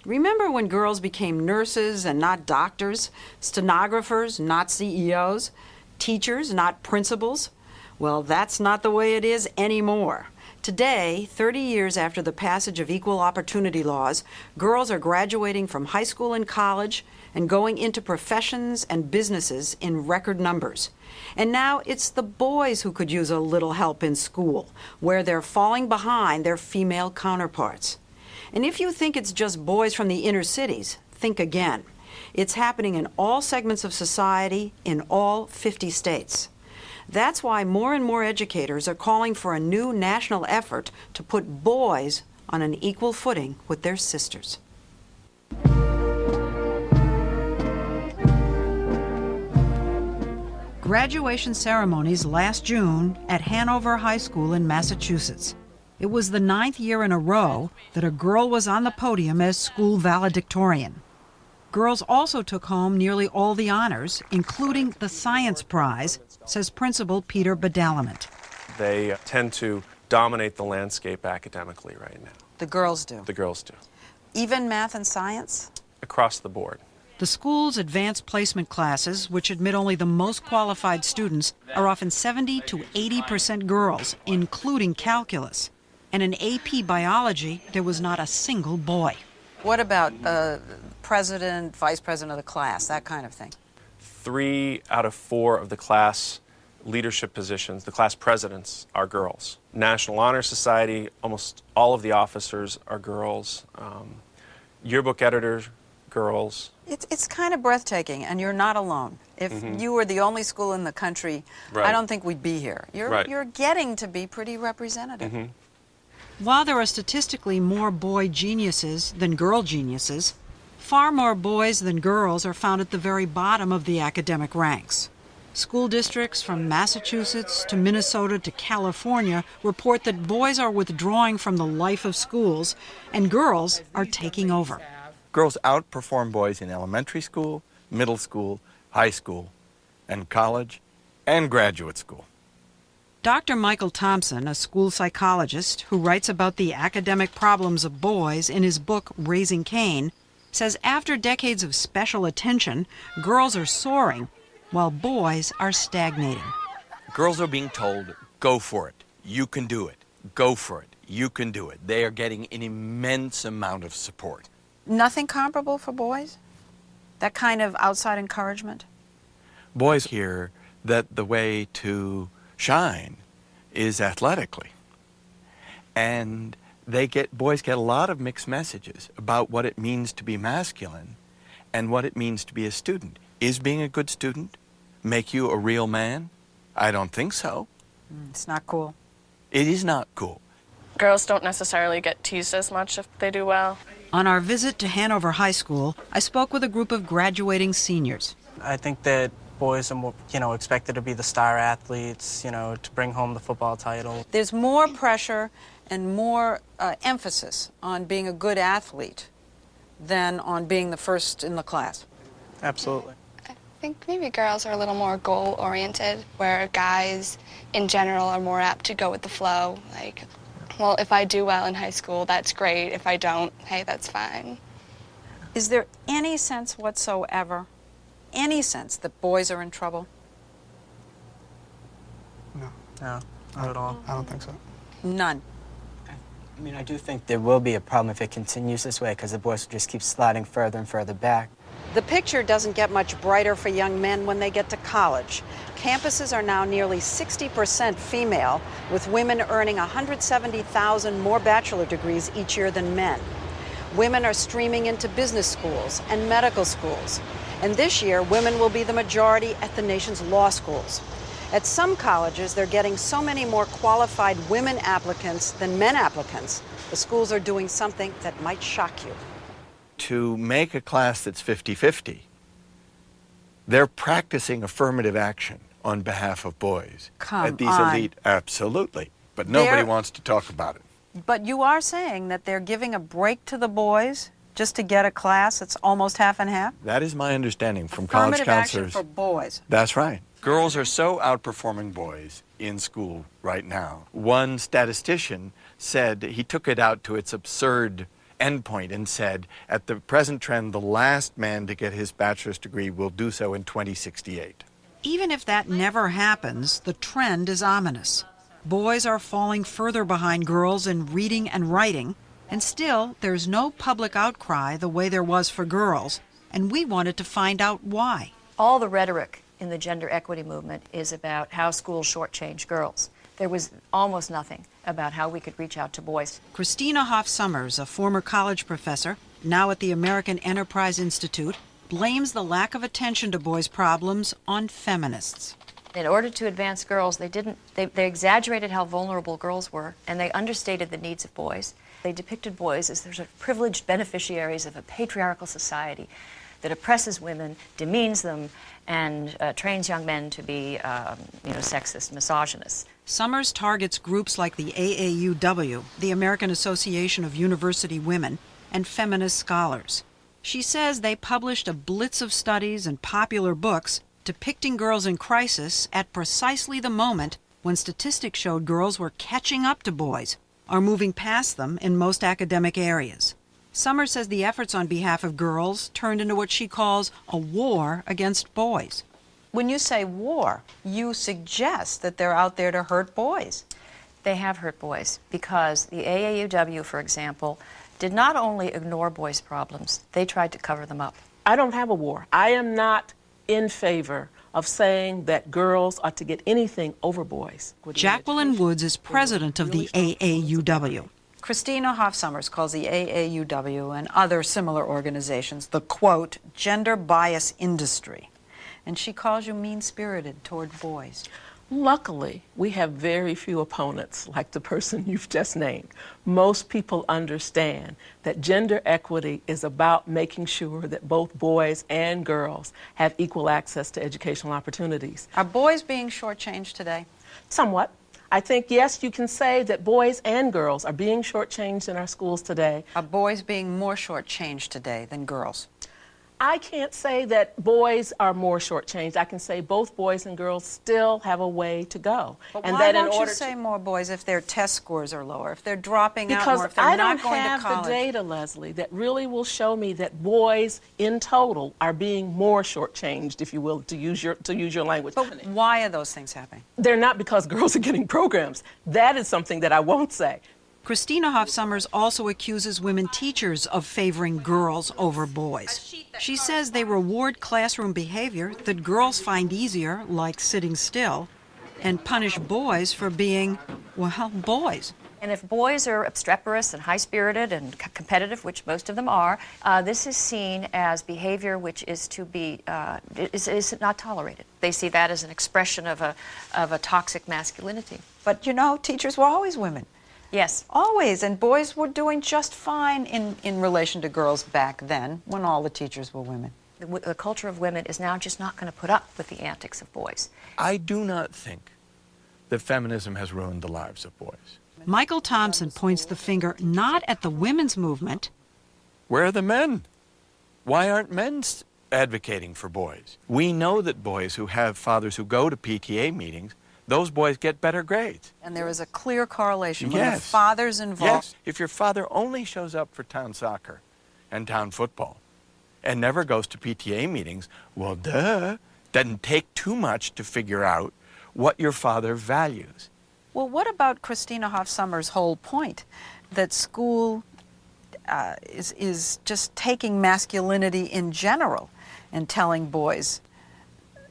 Remember when girls became nurses and not doctors, stenographers, not CEOs, teachers, not principals? Well, that's not the way it is anymore. Today, 30 years after the passage of equal opportunity laws, girls are graduating from high school and college and going into professions and businesses in record numbers. And now it's the boys who could use a little help in school, where they're falling behind their female counterparts. And if you think it's just boys from the inner cities, think again. It's happening in all segments of society in all 50 states. That's why more and more educators are calling for a new national effort to put boys on an equal footing with their sisters. Graduation ceremonies last June at Hanover High School in Massachusetts. It was the 9th year in a row that a girl was on the podium as school valedictorian. Girls also took home nearly all the honors, including the Science Prize, says Principal Peter Badalament. They tend to dominate the landscape academically right now. The girls do? The girls do. Even math and science? Across the board. The school's advanced placement classes, which admit only the most qualified students, are often 70 to 80% girls, including calculus. And in AP biology, there was not a single boy. What about president, vice president of the class, that kind of thing? 3 out of 4 of the class leadership positions, the class presidents, are girls. National Honor Society, almost all of the officers are girls. Yearbook editors, girls. It's kind of breathtaking, and you're not alone. If you were the only school in the country, Right. I don't think we'd be here. Right. You're getting to be pretty representative. While there are statistically more boy geniuses than girl geniuses, far more boys than girls are found at the very bottom of the academic ranks. School districts from Massachusetts to Minnesota to California report that boys are withdrawing from the life of schools and girls are taking over. Girls outperform boys in elementary school, middle school, high school, and college, and graduate school. Dr. Michael Thompson, a school psychologist who writes about the academic problems of boys in his book Raising Cain, says after decades of special attention, girls are soaring while boys are stagnating. Girls are being told, go for it, you can do it, go for it, you can do it. They are getting an immense amount of support. Nothing comparable for boys? That kind of outside encouragement? Boys hear that the way to shine is athletically. And boys get a lot of mixed messages about what it means to be masculine and what it means to be a student. Is being a good student make you a real man? I don't think so. It's not cool. It is not cool. Girls don't necessarily get teased as much if they do well. On our visit to Hanover High School, I spoke with a group of graduating seniors. I think that boys are more, expected to be the star athletes, to bring home the football title. There's more pressure and more emphasis on being a good athlete than on being the first in the class. Absolutely. I think maybe girls are a little more goal-oriented, where guys in general are more apt to go with the flow. Like, well, if I do well in high school, that's great. If I don't, hey, that's fine. Is there any sense whatsoever, any sense that boys are in trouble? No, not at all. I don't think so. None. I mean, I do think there will be a problem if it continues this way, because the boys will just keep sliding further and further back. The picture doesn't get much brighter for young men when they get to college. Campuses are now nearly 60% female, with women earning 170,000 more bachelor degrees each year than men. Women are streaming into business schools and medical schools. And this year, women will be the majority at the nation's law schools. At some colleges, they're getting so many more qualified women applicants than men applicants. The schools are doing something that might shock you. To make a class that's 50-50, they're practicing affirmative action on behalf of boys. Come at these on. elite, absolutely. But nobody wants to talk about it. But you are saying that they're giving a break to the boys just to get a class that's almost half and half? That is my understanding from college Affirmative action counselors. for boys. That's right. Girls are so outperforming boys in school right now. One statistician said he took it out to its absurd endpoint and said, at the present trend, the last man to get his bachelor's degree will do so in 2068. Even if that never happens, the trend is ominous. Boys are falling further behind girls in reading and writing, and still there's no public outcry the way there was for girls, and we wanted to find out why. All the rhetoric in the gender equity movement is about how schools shortchange girls. There was almost nothing about how we could reach out to boys. Christina Hoff Sommers, a former college professor, now at the American Enterprise Institute, blames the lack of attention to boys' problems on feminists. In order to advance girls, they exaggerated how vulnerable girls were, and they understated the needs of boys. They depicted boys as sort of privileged beneficiaries of a patriarchal society that oppresses women, demeans them, and trains young men to be, sexist, misogynist. Sommers targets groups like the AAUW, the American Association of University Women, and feminist scholars. She says they published a blitz of studies and popular books depicting girls in crisis at precisely the moment when statistics showed girls were catching up to boys or moving past them in most academic areas. Sommers says the efforts on behalf of girls turned into what she calls a war against boys. When you say war, you suggest that they're out there to hurt boys. They have hurt boys because the AAUW, for example, did not only ignore boys' problems, they tried to cover them up. I don't have a war. I am not in favor of saying that girls ought to get anything over boys. Jacqueline Woods is president of the AAUW. Christina Hoff Sommers calls the AAUW and other similar organizations the, quote, gender bias industry. And she calls you mean-spirited toward boys. Luckily, we have very few opponents like the person you've just named. Most people understand that gender equity is about making sure that both boys and girls have equal access to educational opportunities. Are boys being shortchanged today? Somewhat. I think, yes, you can say that boys and girls are being shortchanged in our schools today. Are boys being more shortchanged today than girls? I can't say that boys are more shortchanged. I can say both boys and girls still have a way to go. But and why that don't you say more boys if their test scores are lower, if they're dropping out more, if they're I not going to college? don't have the data, Leslie, that really will show me that boys in total are being more shortchanged, if you will, to use your language. But why are those things happening? They're not because girls are getting programs. That is something that I won't say. Christina Hoff Sommers also accuses women teachers of favoring girls over boys. She says they reward classroom behavior that girls find easier, like sitting still, and punish boys for being, well, boys. And if boys are obstreperous and high-spirited and competitive, which most of them are, this is seen as behavior which is to be is not tolerated. They see that as an expression of a toxic masculinity. But you know, teachers were always women. Yes. Always. And boys were doing just fine in relation to girls back then, when all the teachers were women. The culture of women is now just not going to put up with the antics of boys. I do not think that feminism has ruined the lives of boys. Michael Thompson points the finger not at the women's movement. Where are the men? Why aren't men advocating for boys? We know that boys who have fathers who go to PTA meetings, those boys get better grades. And there is a clear correlation when Yes. the father's involved. Yes. If your father only shows up for town soccer and town football and never goes to PTA meetings, well, duh. Doesn't take too much to figure out what your father values. Well, what about Christina Hoff Sommers' whole point that school is just taking masculinity in general and telling boys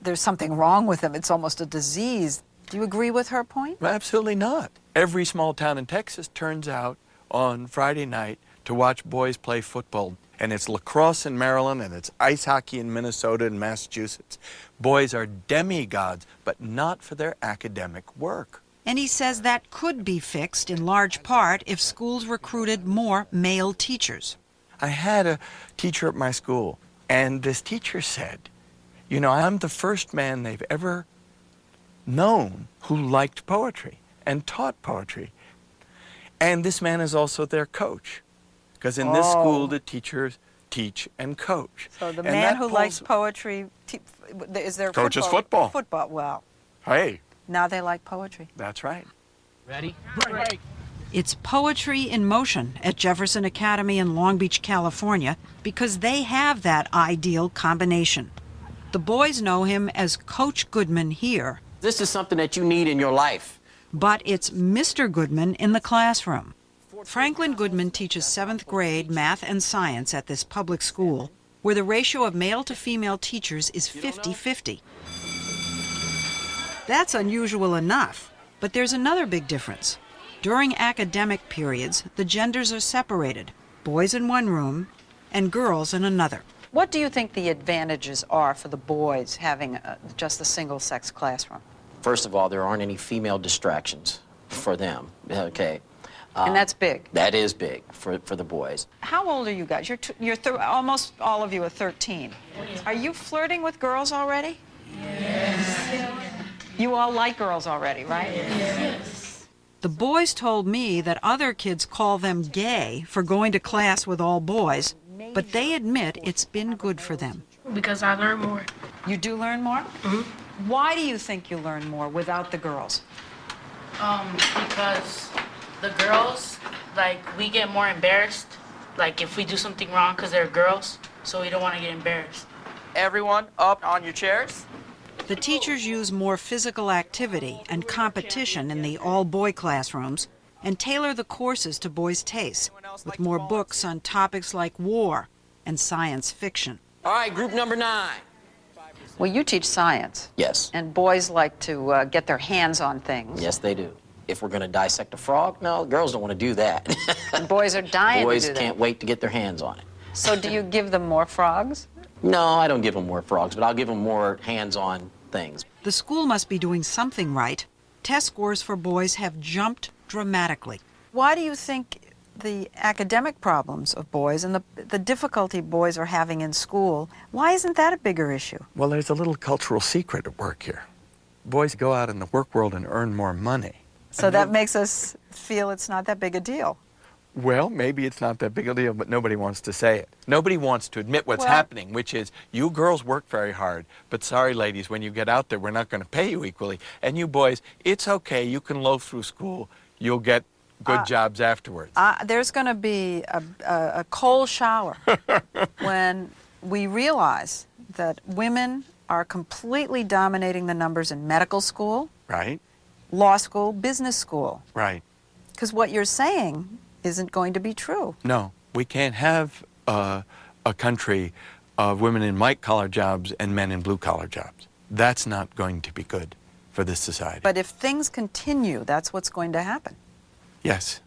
there's something wrong with them, it's almost a disease. Do you agree with her point? Absolutely not. Every small town in Texas turns out on Friday night to watch boys play football. And it's lacrosse in Maryland, and it's ice hockey in Minnesota and Massachusetts. Boys are demigods, but not for their academic work. And he says that could be fixed in large part if schools recruited more male teachers. I had a teacher at my school, and this teacher said, you know, I'm the first man they've ever known who liked poetry and taught poetry. And this man is also their coach, because in this school the teachers teach and coach. So the And man that who pulls- likes poetry, is there Coaches football? football. Football, well, Hey, now they like poetry. that's right. Ready? Break. It's poetry in motion at Jefferson Academy in Long Beach, California, because they have that ideal combination. The boys know him as Coach Goodman here, This is something that you need in your life. but it's Mr. Goodman in the classroom. Franklin Goodman teaches 7th grade math and science at this public school, where the ratio of male to female teachers is 50-50. That's unusual enough, but there's another big difference. During academic periods, the genders are separated, boys in one room and girls in another. What do you think the advantages are for the boys having just a single-sex classroom? First of all, there aren't any female distractions for them, okay? And that's big. That is big for the boys. How old are you guys? Almost all of you are 13. Are you flirting with girls already? Yes. You all like girls already, right? Yes. The boys told me that other kids call them gay for going to class with all boys, but they admit it's been good for them. Because I learn more. You do learn more? Mm-hmm. Why do you think you learn more without the girls? Because the girls, like, we get more embarrassed, like, if we do something wrong because they're girls, so we don't want to get embarrassed. Everyone up on your chairs. The teachers use more physical activity and competition in the all-boy classrooms and tailor the courses to boys' tastes, with more books on topics like war and science fiction. All right, group number 9. Well, you teach science. Yes. And boys like to get their hands on things. Yes, they do. If we're going to dissect a frog, no, girls don't want to do that. And boys are dying Boys to do that. can't wait to get their hands on it. So do you give them more frogs? No, I don't give them more frogs, but I'll give them more hands-on things. The school must be doing something right. Test scores for boys have jumped dramatically. Why do you think the academic problems of boys and the difficulty boys are having in school, why isn't that a bigger issue? Well, there's a little cultural secret at work here. Boys go out in the work world and earn more money. So that makes us feel it's not that big a deal. Well, maybe it's not that big a deal, but nobody wants to say it. Nobody wants to admit what's happening, which is you girls work very hard, but sorry, ladies, when you get out there, we're not going to pay you equally. And you boys, it's okay. You can loaf through school. You'll get good jobs afterwards. There's going to be a cold shower when we realize that women are completely dominating the numbers in medical school, Right? law school, business school. Right. Because what you're saying isn't going to be true. No, we can't have a country of women in white-collar jobs and men in blue-collar jobs. That's not going to be good for this society. But if things continue, that's what's going to happen. Yes.